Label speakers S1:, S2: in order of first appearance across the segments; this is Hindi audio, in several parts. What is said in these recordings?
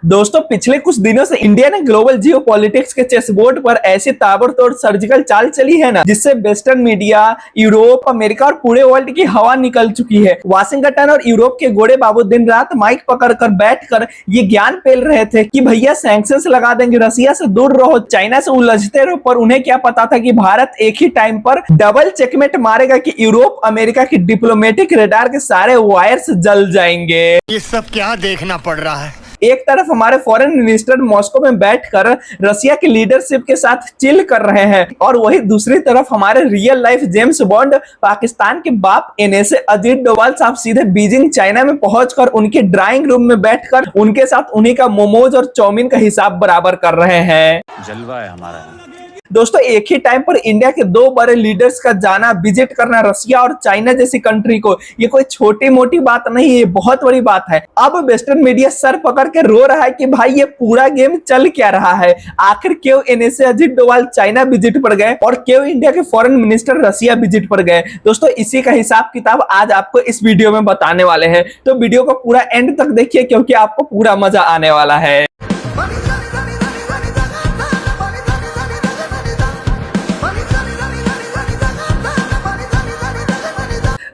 S1: दोस्तों पिछले कुछ दिनों से इंडिया ने ग्लोबल जियो पॉलिटिक्स के चेस बोर्ड पर ऐसी ताबड़तोड़ सर्जिकल चाल चली है ना, जिससे वेस्टर्न मीडिया, यूरोप, अमेरिका और पूरे वर्ल्ड की हवा निकल चुकी है। वाशिंगटन और यूरोप के गोड़े बाबू दिन रात माइक पकड़कर बैठकर ये ज्ञान पेल रहे थे कि भैया सैंक्शंस लगा देंगे, रसिया से दूर रहो, चाइना से उलझते रहो। पर उन्हें क्या पता था कि भारत एक ही टाइम पर डबल चेकमेट मारेगा कि यूरोप अमेरिका की डिप्लोमेटिक रडार के सारे वायर्स जल जाएंगे।
S2: ये सब क्या देखना पड़ रहा है।
S1: एक तरफ हमारे फॉरेन मिनिस्टर मॉस्को में बैठकर रसिया की लीडरशिप के साथ चिल कर रहे हैं और वही दूसरी तरफ हमारे real life James bond Pakistan के बाप एनएसए अजीत डोभाल साहब सीधे बीजिंग चाइना में पहुंचकर उनके ड्राइंग रूम में बैठकर उनके साथ उन्हीं का मोमोज और चाउमीन का हिसाब बराबर कर रहे हैं।
S3: जलवा है हमारा।
S1: दोस्तों एक ही टाइम पर इंडिया के दो बड़े लीडर्स का जाना, विजिट करना रसिया और चाइना जैसी कंट्री को, ये कोई छोटी मोटी बात नहीं है, बहुत बड़ी बात है। अब वेस्टर्न मीडिया सर पकड़ के रो रहा है कि भाई ये पूरा गेम चल क्या रहा है, आखिर क्यों NSA Ajit Doval China visit पर गए और क्यों इंडिया के फॉरेन मिनिस्टर रसिया विजिट पर गए। दोस्तों इसी का हिसाब किताब आज आपको इस वीडियो में बताने वाले हैं, तो वीडियो को पूरा एंड तक देखिए क्योंकि आपको पूरा मजा आने वाला है।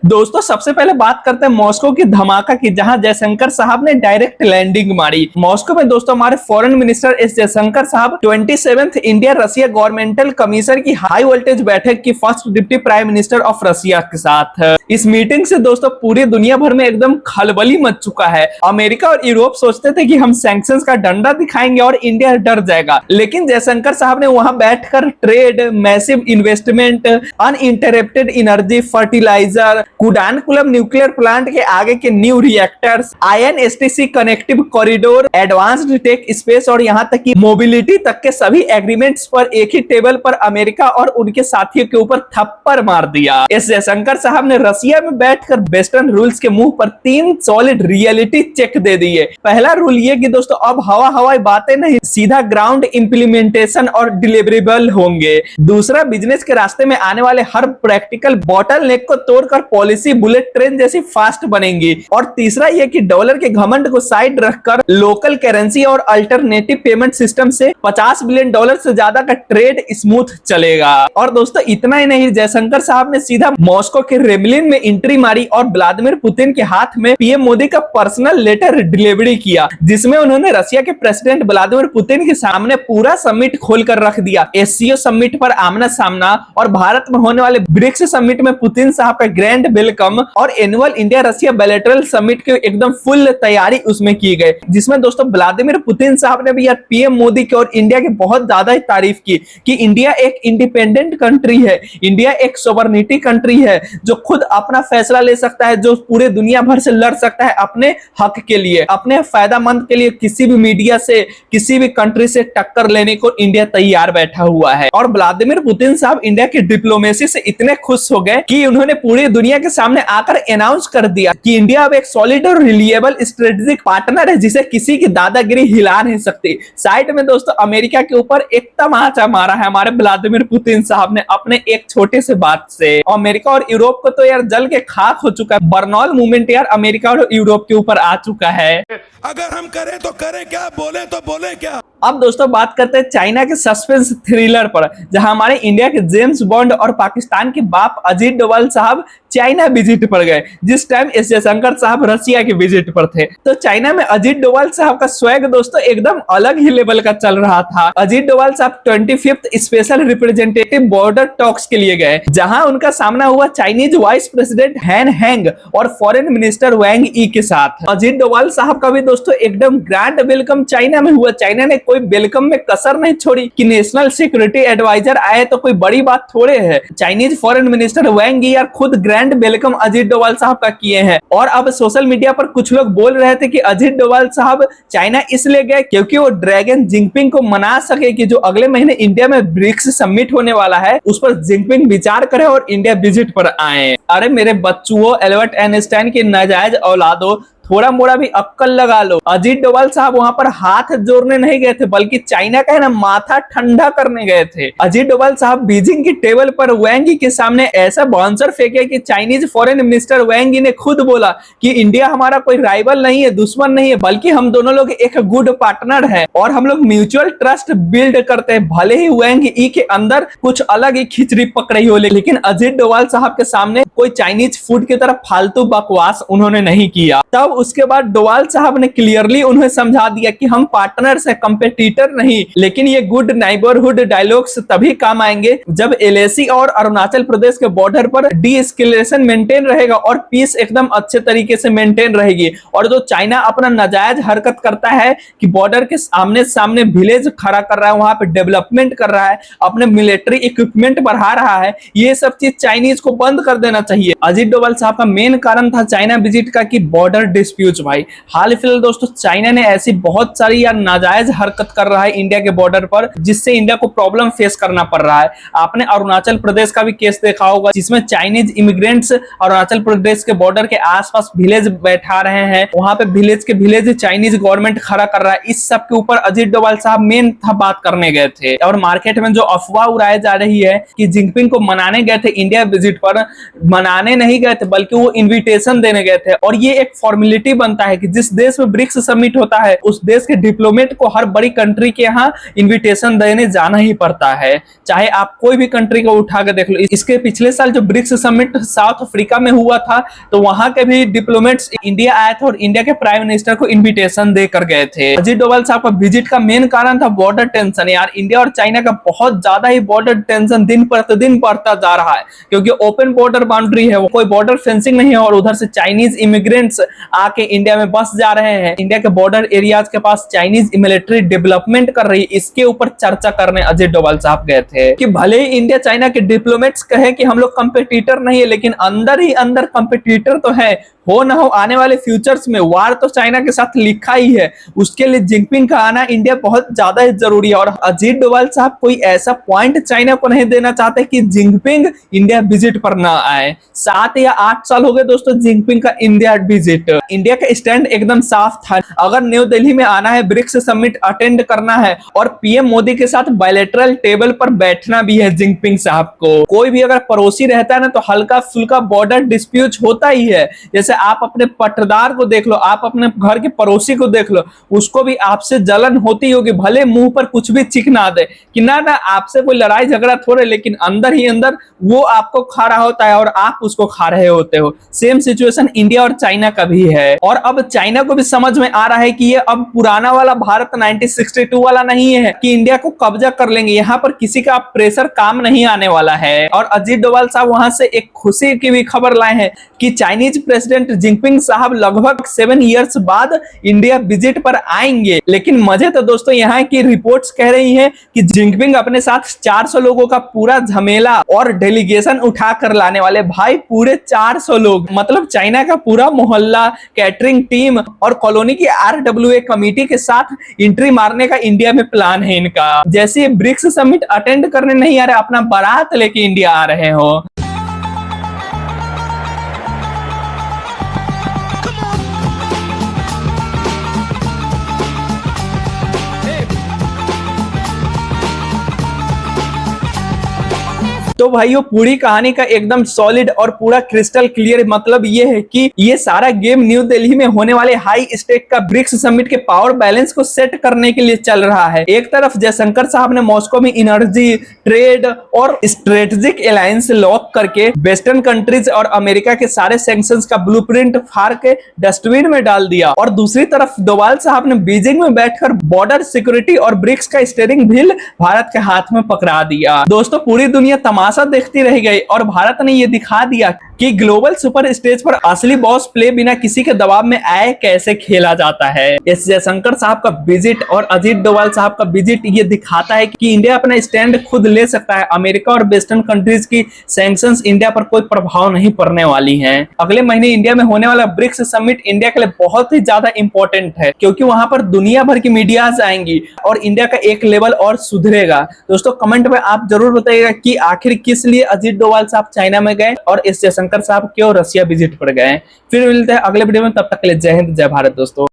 S1: दोस्तों सबसे पहले बात करते हैं मॉस्को की धमाका की, जहां जयशंकर साहब ने डायरेक्ट लैंडिंग मारी। मॉस्को में दोस्तों हमारे फॉरेन मिनिस्टर एस जयशंकर साहब 27th India Russia governmental commission की हाई वोल्टेज बैठक की first deputy prime minister of Russia के साथ। इस मीटिंग से दोस्तों पूरी दुनिया भर में एकदम खलबली मच चुका है। अमेरिका और यूरोप सोचते थे कि हम सैंक्शंस का डंडा दिखाएंगे और इंडिया डर जाएगा, लेकिन जयशंकर साहब ने वहां बैठकर trade, massive investment, uninterrupted energy, fertiliser, Kudankulam nuclear plant के आगे के new reactors, INSTC connective corridor, advanced tech space और यहां तक कि मोबिलिटी तक के सभी एग्रीमेंट्स पर एक ही टेबल पर अमेरिका और उनके साथियों के ऊपर थप्पड़ मार दिया। एस जयशंकर साहब ने रसिया में बैठकर वेस्टर्न रूल्स के मुंह पर 3 सॉलिड रियलिटी चेक दे दिए। पहला रूल ये कि दोस्तों अब हवाई बातें नहीं, सीधा ग्राउंड इंप्लीमेंटेशन और डिलीवरेबल होंगे। दूसरा, बिजनेस के रास्ते में आने वाले हर प्रैक्टिकल बॉटलनेक को तोड़कर पॉलिसी बुलेट ट्रेन जैसी फास्ट बनेंगी। और तीसरा ये कि डॉलर के घमंड को साइड रखकर लोकल करेंसी और अल्टरनेटिव पेमेंट सिस्टम से $50 बिलियन से ज्यादा का ट्रेड स्मूथ चलेगा। और दोस्तों इतना ही नहीं, जयशंकर साहब ने सीधा मॉस्को के रेमलिन में एंट्री मारी और व्लादिमीर पुतिन के हाथ में पीएम मोदी का पर्सनल लेटर डिलीवरी किया, जिसमें उन्होंने रसिया के प्रेसिडेंट व्लादिमीर पुतिन के सामने पूरा समिट खोलकर रख दिया। एससीओ समिट पर आमना सामना और भारत में होने वाले ब्रिक्स समिट में पुतिन साहब का ग्रैंड वेलकम और annual India Russia bilateral summit की एकदम फुल तैयारी उसमें की गई, जिसमें दोस्तों व्लादिमीर पुतिन साहब ने भी यार पीएम मोदी की और इंडिया की बहुत ज्यादा ही तारीफ की कि इंडिया एक इंडिपेंडेंट कंट्री है, इंडिया एक सोवरेनिटी कंट्री है जो खुद अपना फैसला ले सकता है, जो पूरे दुनिया भर से लड़ सकता है अपने हक के लिए, अपने फायदामंद के लिए। किसी भी मीडिया से, किसी भी कंट्री से टक्कर लेने को इंडिया तैयार बैठा हुआ है। और व्लादिमीर पुतिन साहब इंडिया की डिप्लोमेसी से इतने खुश हो गए कि उन्होंने पूरी दुनिया के सामने आकर अनाउंस कर दिया कि इंडिया अब एक सॉलिड और रिलायबल स्ट्रेटेजिक पार्टनर है जिसे किसी की दादागिरी हिला नहीं सकती। साइड में दोस्तों अमेरिका के ऊपर एक तमाचा मारा है हमारे व्लादिमीर पुतिन साहब ने अपने एक छोटे से बात से। अमेरिका और यूरोप को तो यार जल के खाक हो चुका है। बर्नौल मूवमेंट यार अमेरिका और यूरोप के ऊपर आ चुका है।
S4: अगर हम करें तो करें क्या, बोले तो बोले क्या।
S1: अब दोस्तों बात करते हैं चाइना के सस्पेंस थ्रिलर पर, जहां हमारे इंडिया के जेम्स बॉन्ड और पाकिस्तान के बाप अजीत डोभाल साहब चाइना विजिट पर गए, जिस टाइम एस जयशंकर साहब रसिया के विजिट पर थे। तो चाइना में अजीत डोभाल साहब का स्वैग दोस्तों एकदम अलग ही लेवल का चल रहा था। अजीत डोभाल साहब 25th special representative border talks के लिए गए, जहां उनका सामना हुआ चाइनीज वाइस प्रेसिडेंट हैन हैंग और फॉरेन मिनिस्टर वैंग ई के साथ। अजीत डोभाल साहब का भी दोस्तों एकदम ग्रैंड वेलकम चाइना में हुआ। चाइना ने कोई वेलकम में कसर नहीं छोड़ी कि नेशनल सिक्योरिटी एडवाइजर आए तो कोई बड़ी बात थोड़े है। चाइनीज फॉरेन मिनिस्टर वैंग यार खुद ग्रैंड वेलकम अजीत डोभाल साहब का किए हैं। और अब सोशल मीडिया पर कुछ लोग बोल रहे थे कि अजीत डोभाल साहब चाइना इसलिए गए क्योंकि वो ड्रैगन जिनपिंग को मना सके कि जो अगले महीने इंडिया में ब्रिक्स समिट होने वाला है उस पर जिनपिंग विचार करे और इंडिया विजिट पर आए। अरे मेरे बच्चों, एल्बर्ट आइंस्टाइन की नाजायज औलादो, थोड़ा मोड़ा भी अक्कल लगा लो। अजीत डोभाल साहब वहां पर हाथ जोड़ने नहीं गए थे, बल्कि चाइना का है ना माथा ठंडा करने गए थे। अजीत डोभाल साहब बीजिंग की टेबल पर वैंग यी के सामने ऐसा बाउंसर फेंके कि चाइनीज फॉरेन मिनिस्टर वैंग यी ने खुद बोला कि इंडिया हमारा कोई राइवल नहीं है, दुश्मन नहीं है, बल्कि हम दोनों लोग एक गुड पार्टनर है और हम लोग म्यूचुअल ट्रस्ट बिल्ड करते हैं। भले ही वैंग यी के अंदर कुछ अलग ही खिचड़ी पक रही हो, लेकिन अजीत डोभाल साहब के सामने कोई चाइनीज फूड की तरफ फालतू बकवास उन्होंने नहीं किया। तब उसके बाद डोभाल साहब ने क्लियरली उन्हें समझा दिया कि हम पार्टनर्स है, कंपेटिटर नहीं। लेकिन ये गुड नाइबरहुड डायलॉग्स तभी काम आएंगे जब एलएसी और अरुणाचल प्रदेश के बॉर्डर पर डी एस्केलेशन मेंटेन रहेगा और पीस एकदम अच्छे तरीके से मेंटेन रहेगी। और जो चाइना अपना नाजायज हरकत करता है कि बॉर्डर के आमने सामने विलेज खड़ा कर रहा है, वहां पे डेवलपमेंट कर रहा है, अपने मिलिट्री इक्विपमेंट बढ़ा रहा है, ये सब चीज चाइनीज को बंद कर देना चाहिए। अजीत डोभाल साहब का मेन कारण था चाइना विजिट का कि बॉर्डर डिस्प्यूट्स। भाई हाल फिलहाल दोस्तों चाइना ने ऐसी बहुत सारी यार नाजायज हरकत कर रहा है इंडिया के बॉर्डर पर, जिससे इंडिया को प्रॉब्लम फेस करना पड़ रहा है। आपने अरुणाचल प्रदेश का भी केस देखा होगा, जिसमें चाइनीज इमिग्रेंट्स अरुणाचल प्रदेश के बॉर्डर के आसपास विलेज बैठा रहे हैं, वहां पे विलेज चाइनीज गवर्नमेंट खड़ा कर रहा है। इस सब के ऊपर अजीत डोभाल साहब मेन था बात करने गए थे। और मार्केट में जो अफवाह उड़ाई जा रही है कि जिनपिंग को मनाने गए थे इंडिया विजिट पर, मनाने नहीं गए थे बल्कि वो इन्विटेशन देने गए थे। और ये एक फॉर्मेलिटी बनता है कि जिस देश में ब्रिक्स समिट होता है उस देश के डिप्लोमेट को हर बड़ी कंट्री के यहाँ इन्विटेशन देने जाना ही पड़ता है, चाहे आप कोई भी कंट्री को उठा के देख लो। इसके पिछले साल जो ब्रिक्स समिट साउथ अफ्रीका में हुआ था, तो वहां के भी डिप्लोमेट्स इंडिया आए थे और इंडिया के प्राइम मिनिस्टर को इन्विटेशन देकर गए थे। अजीत डोभाल साहब का विजिट का मेन कारण था बॉर्डर टेंशन। यार इंडिया और चाइना का बहुत ज्यादा ही बॉर्डर टेंशन दिन प्रतिदिन बढ़ता जा रहा है, क्योंकि ओपन बॉर्डर बाउंड्री है, वो कोई बॉर्डर फेंसिंग नहीं है। और उधर से चाइनीज इमिग्रेंट्स आके इंडिया में बस जा रहे हैं, इंडिया के बॉर्डर एरियाज के पास चाइनीज मिलिट्री डेवलपमेंट कर रही है, इसके ऊपर चर्चा करने अजीत डोभाल साहब गए थे। कि भले ही इंडिया चाइना के डिप्लोमेट्स कहे कि हम लोग कंपेटिटर नहीं है, लेकिन अंदर ही अंदर कंपेटिटर तो है। हो ना हो आने वाले फ्यूचर्स में वार तो चाइना के साथ लिखा ही है, उसके लिए जिनपिंग का आना इंडिया बहुत ज्यादा ही जरूरी है। और अजीत डोभाल साहब कोई ऐसा पॉइंट चाइना को नहीं देना चाहते कि जिनपिंग इंडिया विजिट पर ना आए। 7 या 8 साल हो गए दोस्तों जिनपिंग का इंडिया विजिट। इंडिया का स्टैंड एकदम साफ था, अगर न्यू दिल्ली में आना है, ब्रिक्स समिट अटेंड करना है और पीएम मोदी के साथ बायलैटरल टेबल पर बैठना भी है जिनपिंग साहब को। कोई भी अगर पड़ोसी रहता है ना, तो हल्का फुल्का बॉर्डर डिस्प्यूट होता ही है। जैसे आप अपने पट्टेदार को देख लो, आप अपने घर के पड़ोसी को देख लो, उसको भी आपसे जलन होती होगी, भले मुंह पर कुछ भी चिकना दे कि ना आपसे कोई लड़ाई झगड़ा थोड़े, लेकिन अंदर ही अंदर वो आपको खा रहा होता है और आप उसको खा रहे होते हो। सेम सिचुएशन इंडिया और चाइना का भी है। और अब चाइना को भी समझ में आ रहा है कि ये अब पुराना वाला भारत 1962 वाला नहीं है कि इंडिया को कब्जा कर लेंगे, यहाँ पर किसी का प्रेशर काम नहीं आने वाला है। और अजीत डोभाल साहब वहां से एक खुशी की भी खबर लाए हैं कि चाइनीज प्रेसिडेंट जिनपिंग साहब लगभग 7 इयर्स बाद इंडिया विजिट पर आएंगे। लेकिन मजे तो दोस्तों यहाँ की रिपोर्ट्स कह रही हैं कि जिनपिंग अपने साथ 400 लोगों का पूरा झमेला और डेलीगेशन उठा कर लाने वाले। भाई पूरे 400 लोग, मतलब चाइना का पूरा मोहल्ला, कैटरिंग टीम और कॉलोनी की RWA कमेटी के साथ एंट्री मारने का इंडिया में प्लान है इनका। जैसे ब्रिक्स समिट अटेंड करने नहीं आ रहे, अपना बारात लेके इंडिया आ रहे हो। तो भाइयों पूरी कहानी का एकदम सॉलिड और पूरा क्रिस्टल क्लियर मतलब ये है कि ये सारा गेम न्यू दिल्ली में होने वाले हाई स्टेक का ब्रिक्स समिट के पावर बैलेंस को सेट करने के लिए चल रहा है। एक तरफ जयशंकर साहब ने मॉस्को में एनर्जी, ट्रेड और स्ट्रेटेजिक अलायंस लॉक करके वेस्टर्न कंट्रीज और अमेरिका के सारे सैंक्शंस का ब्लूप्रिंट फाड़ के डस्टबिन में डाल दिया, और दूसरी तरफ डोभाल साहब ने बीजिंग में बैठकर बॉर्डर सिक्योरिटी और ब्रिक्स का स्टीयरिंग व्हील भारत के हाथ में पकड़ा दिया। दोस्तों पूरी दुनिया तमाशा देखती रह गई और भारत ने यह दिखा दिया कि ग्लोबल सुपर स्टेज पर असली बॉस प्ले बिना किसी के दबाव में आए कैसे खेला जाता है। एस जयशंकर साहब का विजिट और अजीत डोभाल साहब का विजिट ये दिखाता है कि इंडिया अपना स्टैंड खुद ले सकता है। अमेरिका और वेस्टर्न कंट्रीज की सैंक्शंस इंडिया पर कोई प्रभाव नहीं पड़ने वाली हैं। अगले महीने इंडिया में होने वाला ब्रिक्स समिट इंडिया के लिए बहुत ही ज्यादा इंपॉर्टेंट है, क्योंकि वहां पर दुनिया भर की मीडियाज आएंगी और इंडिया का एक लेवल और सुधरेगा। दोस्तों कमेंट में आप जरूर बताइएगा कि आखिर किस लिए अजीत डोभाल साहब चाइना में गए और एस जयशंकर साहब क्यों रसिया विजिट पर गए हैं। फिर मिलते हैं अगले वीडियो में, तब तक के लिए जय हिंद जय भारत दोस्तों।